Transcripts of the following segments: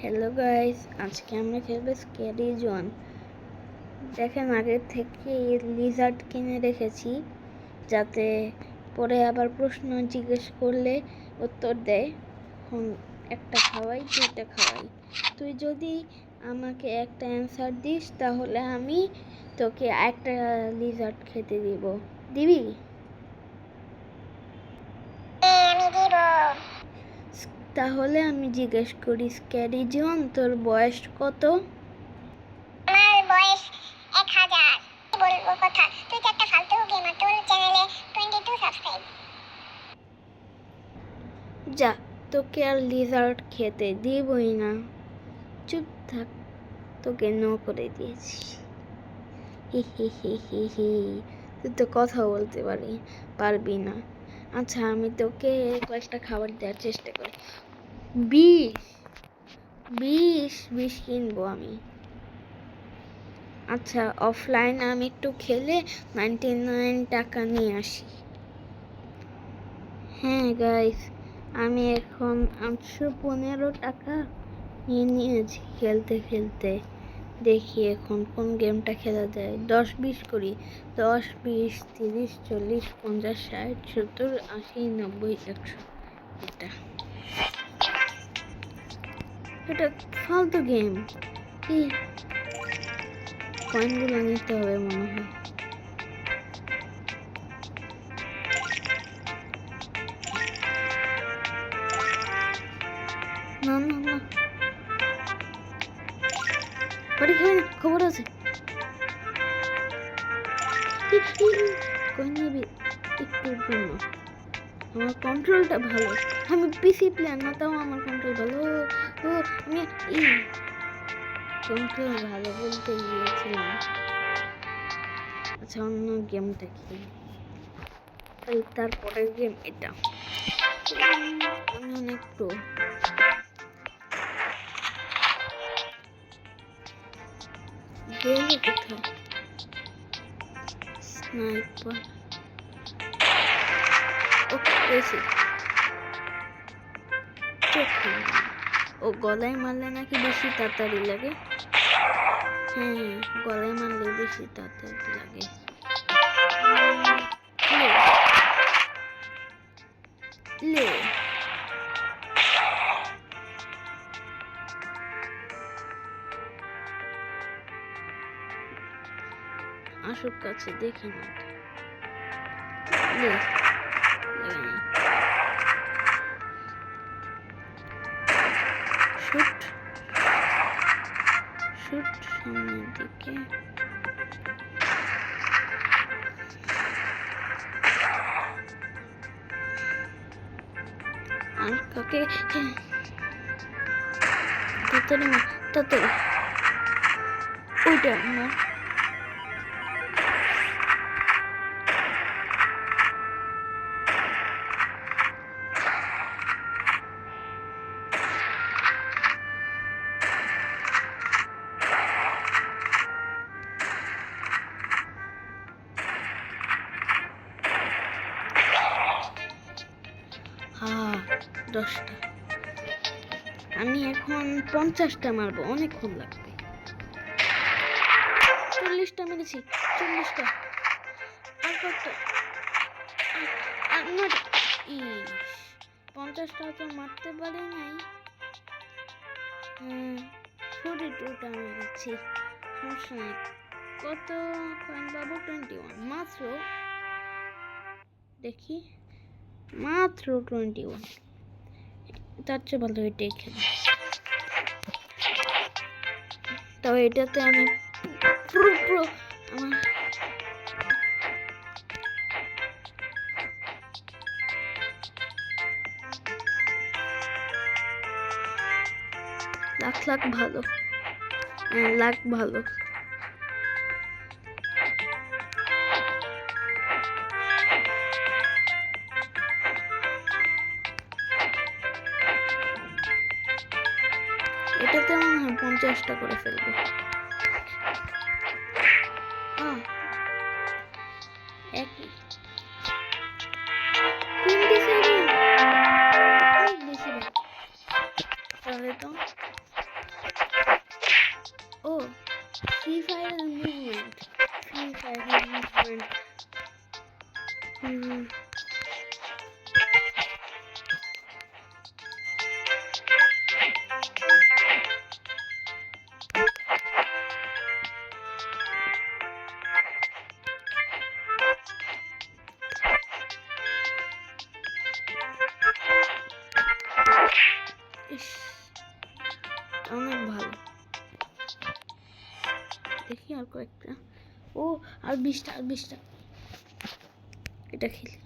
Hello guys, আজকে আমরা খেলবো স্ক্যারি জোন। দেখেন, আগে থেকে লিজার্ড কিনে রেখেছি যাতে পরে আবার প্রশ্ন জিজ্ঞেস করলে উত্তর দেয়। একটা খাওয়াই, দুইটা খাওয়াই। তুই যদি আমাকে একটা অ্যান্সার দিস তাহলে আমি তোকে একটা লিজার্ড খেতে দিব। দিবি? তাহলে আমি জিজ্ঞেস করি, স্ক্যারি জন, তোর বয়স কত? আমার বয়স 1000। বলবো কথা, তুই তো একটা ফালতু গেমার, তোর চ্যানেলে 22 সাবস্ক্রাইব। যা, তোকে আর লিজার্ড খেতে দিবই না। চুপ থাক, তোকে নো করে দিয়েছি। হি হি হি হি হি, তুই তো কথা বলতে পারবি না। আচ্ছা, আমি তোকে কয়েকটা খাবার দেওয়ার চেষ্টা করি। 20 কিনবো আমি। আচ্ছা, অফলাইন আমি একটু খেলে 99 টাকা নিয়ে আসি। হ্যাঁ গাইস, আমি এখন 815 টাকা নিয়েছি খেলতে খেলতে। দেখি এখন কোন গেমটা খেলা যায়। 10-20 করি। 10-20 30 40 50 60 70 80 90 100। এটা ফালতু গেম। কি কয়েনগুলো নিতে হবে মনে হয়। না না না, বাড়ি খাই না, খবর আছে। কয়েন নিবি একটুর জন্য। আমার কন্ট্রোলটা ভালো, আমি পিসি প্লেয়ার না, তাও আমার কন্ট্রোল ভালো। ও আমি কন্ট্রোল ভালো বলতে গিয়েছিলাম। আচ্ছা, অন্য গেমটা কি? তারপরের গেম এটা। আমি অনেক প্রো। গেল কোথায়? স্নাইপার। ওকে, পেয়েছি। ও গলায় মারলে নাকি বেশি তাড়াতাড়ি লাগে। হ্যাঁ, গলায় মারলে বেশি তাড়াতাড়ি লাগে। লে আসুক কাছে, দেখি না লে শুট শুট সামনের দিকে। আর কাকে? তাড়াতাড়ি না, তাড়াতাড়ি। ওইটা না, হ্যাঁ 10টা। আমি এখন 50টা মারবো, অনেকক্ষণ লাগবে। 40টা মেরেছি, 40টা। আর কতটা? আর 50টা তো মারতে পারি নাই। 42টা মেরেছি, সমস্যা নেই। কত কয়েন পাবো? 21 মাত্র। দেখি, মাত্র 21। তার চেয়ে ভালো এটাই খেলি। তবে এটাতে আমি পুরো আমার লাখ ভালো, লাখ ভালো। এটাতে মনে হয় 50টা করে ফেলবো। একই 27, অনেক বেশি ভাই। তাহলে তো ফ্রি ফায়ারের মুভমেন্ট, ফ্রি ফায়ারের মুভমেন্ট। ইস, অনেক ভালো। দেখি আর কয়েকটা। ও আর 20টা, আর 20টা। এটা খেলি।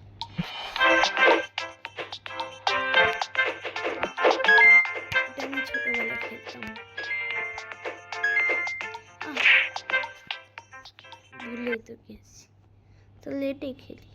এটা আমি ছোটবেলায় খেলতাম। ভুলে তো গেছি, তো লেটে খেলি।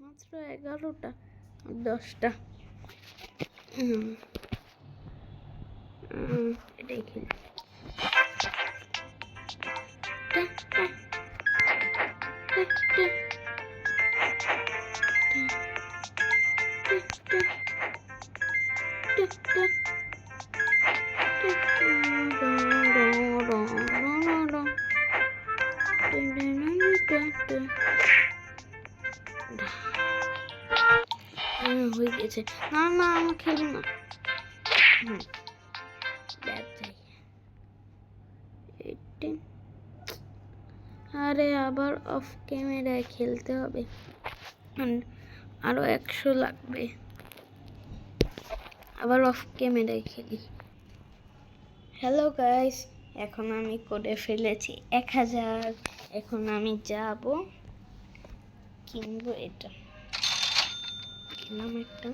মাত্র 11টা, 10টা। এটাই খেলি। হয়ে গেছে। না না, আমি খেলবো না। আরে আবার অফ ক্যামেরায় খেলতে হবে, আরো 100 লাগবে। আবার অফ ক্যামেরায় খেলি। হ্যালো গাইস, এখন আমি করে ফেলেছি 1000। এখন আমি যাব কিনবো এটা। কিনলাম একটা।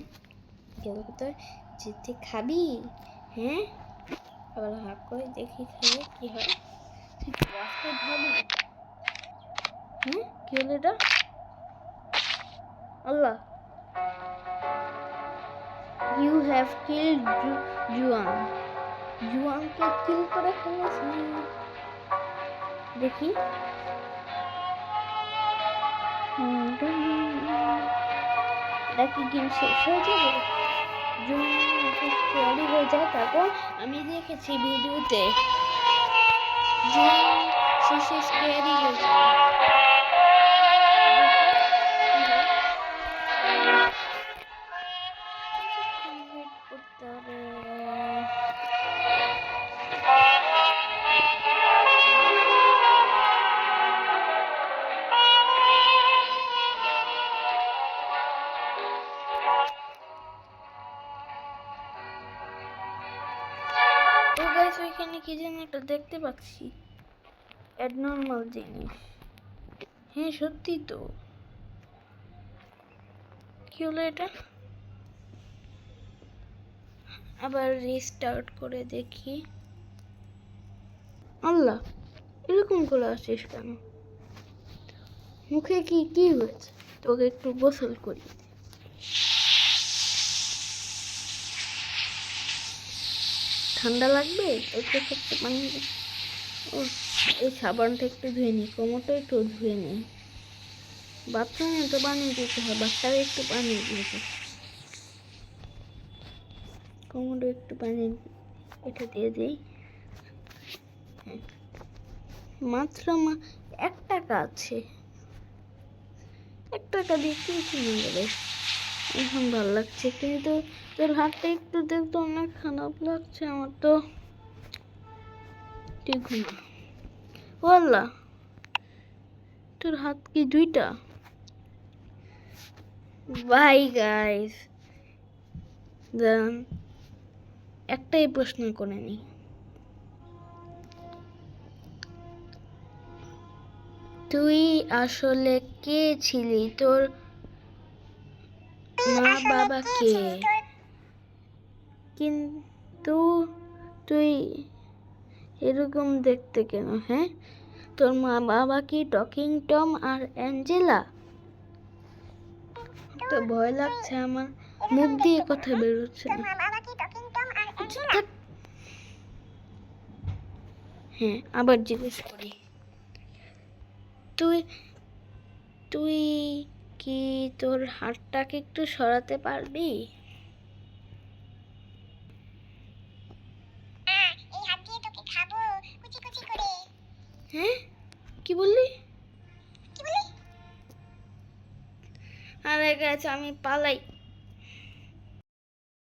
গেল কোথায়? যেতে খাবি? হ্যাঁ, আবার হাত করে দেখি খাইয়ে কি হয়। তুই বাসকে ধরবি? কি হলো এটা? আল্লাহ, ইউ হ্যাভ কিল্ড জুয়ান। জুয়ানকে কিল করে ফেলেছি। দেখি। এটা কি গেম শেষ হয়ে যাবে? জুয়ান স্ক্যারি হয়ে যায়, তারপর আমি দেখেছি ভিডিওতে জুয়ান শেষে স্ক্যারি হয়ে যায়। করতে হবে। তো গাইস, ওইখানে কি যেন একটা দেখতে পাচ্ছি, অ্যাবনর্মাল জিনিস। হ্যাঁ সত্যি তো। কি হলো এটা? আবার রিস্টার্ট করে দেখি। আল্লাহ, এরকম করে আসিস কেন? মুখে কি কি হয়েছে? তোকে একটু গোসল করি। ঠান্ডা লাগবে? একটু একটু পানি। ও, এই সাবানটা একটু ধুয়ে নি, কোমরটা একটু ধুয়ে নি। বাথরুমে তো পানি দিতে হয়, বাচ্চাকে একটু পানি দিতে। কোমরে একটু পানি এটা দিয়ে দিই। মাত্র 1 টাকা আছে। 1 টাকা দিয়ে কি কিনে দেবে? এখন ভালো লাগছে, কিন্তু তোর হাতটা একটু দেখতে অনেক খারাপ লাগছে আমার তো। তুই ঘুমা। ও আল্লাহ, তোর হাত কি 2টা? বাই গাইস, দেন একটাই প্রশ্ন করে নি। তুই আসলে কে ছিলি? তোর মা বাবা কে? কিন্তু তুই এরকম দেখতে কেন? হ্যাঁ, তোর মা বাবা কি টকিং টম আর অ্যাঞ্জেলা? তো ভয় লাগছে আমার, মুখ দিয়ে কথা বেরোচ্ছে না। হ্যাঁ, আবার জিজ্ঞেস করি, তুই তুই কি তোর হাতটাকে একটু সরাতে পারবি? হ্যাঁ, কি বললি? আরে গাছ, আমি পালাই।